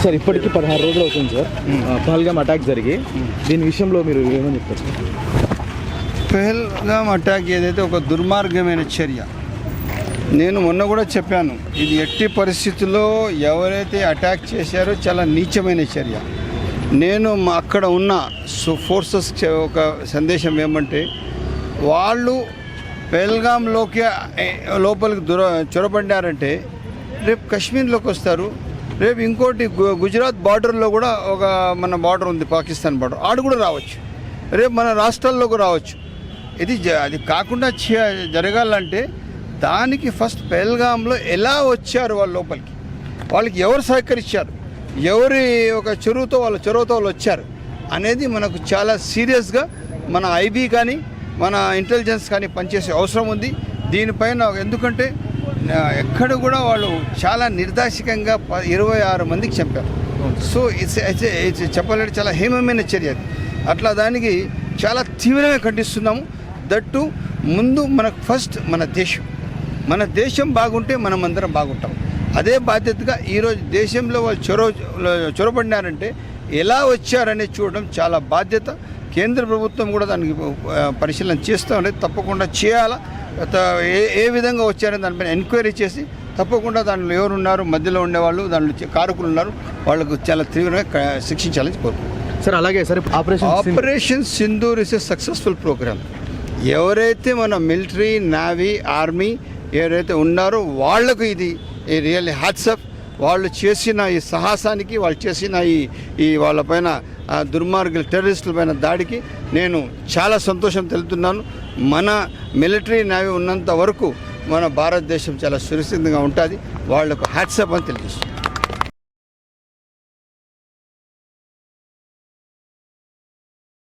Sir ఇప్పటికీ 16 రోజులు అవుతుంది సార్ పహల్గామ్ అటాక్ జరిగి. దీని విషయంలో మీరు ఏమని చెప్తారు? పహల్గామ్ అటాక్ ఏదైతే ఒక దుర్మార్గమైన చర్య. నేను మొన్న కూడా చెప్పాను, ఇది ఎట్టి పరిస్థితుల్లో ఎవరైతే అటాక్ చేశారో చాలా నీచమైన చర్య. నేను అక్కడ ఉన్న ఫోర్సెస్ ఒక సందేశం ఏమంటే, వాళ్ళు పహల్గామ్లోకి లోపలికి చొరబడ్డారంటే రేపు కాశ్మీర్లోకి వస్తారు. రేపు ఇంకోటి గుజరాత్ బార్డర్లో కూడా ఒక మన బార్డర్ ఉంది, పాకిస్తాన్ బార్డర్, ఆడు కూడా రావచ్చు. రేపు మన రాష్ట్రాల్లోకి రావచ్చు. అది కాకుండా జరగాలంటే దానికి ఫస్ట్ పహల్గామ్లో ఎలా వచ్చారు వాళ్ళు లోపలికి, వాళ్ళకి ఎవరు సహకరించారు, ఎవరి ఒక చొరవతో వాళ్ళు వచ్చారు అనేది మనకు చాలా సీరియస్గా మన ఐబీ కానీ మన ఇంటెలిజెన్స్ కానీ పనిచేసే అవసరం ఉంది దీనిపైన. ఎందుకంటే ఎక్కడ కూడా వాళ్ళు చాలా నిర్దాక్షికంగా 26 మందికి చంపారు. సో ఇట్స్ చెప్పాలంటే చాలా హేమమైన చర్య అది. అట్లా దానికి చాలా తీవ్రంగా ఖండిస్తున్నాము. దట్టు ముందు మనకు ఫస్ట్ మన దేశం బాగుంటే మనం అందరం బాగుంటాం. అదే బాధ్యతగా ఈరోజు దేశంలో వాళ్ళు చొరబడినారంటే ఎలా వచ్చారనేది చూడడం చాలా బాధ్యత. కేంద్ర ప్రభుత్వం కూడా దానికి పరిశీలన చేస్తూ ఉండేది, తప్పకుండా చేయాలా. ఏ విధంగా వచ్చారని దానిపైన ఎంక్వైరీ చేసి తప్పకుండా దాంట్లో ఎవరున్నారు, మధ్యలో ఉండేవాళ్ళు, దాంట్లో కారకులు ఉన్నారు, వాళ్ళకు చాలా తీవ్రంగా శిక్షించాలని కోరుకుంటున్నాను. సార్ అలాగే sir operation Sindoor is a successful programme. ఎవరైతే మన మిలిటరీ, నేవీ, ఆర్మీ ఎవరైతే ఉన్నారో వాళ్లకు ఇది రియల్లీ హ్యాట్సప్. వాళ్ళు చేసిన ఈ సాహసానికి, వాళ్ళు చేసిన ఈ వాళ్ళపైన దుర్మార్గుల టెర్రరిస్టుల పైన దాడికి నేను చాలా సంతోషం తెలుపుతున్నాను. మన మిలిటరీ, నేవీ ఉన్నంత వరకు మన భారతదేశం చాలా సురక్షితంగా ఉంటుంది. వాళ్లకు హ్యాట్సప్ అని తెలియజేస్తున్నాను.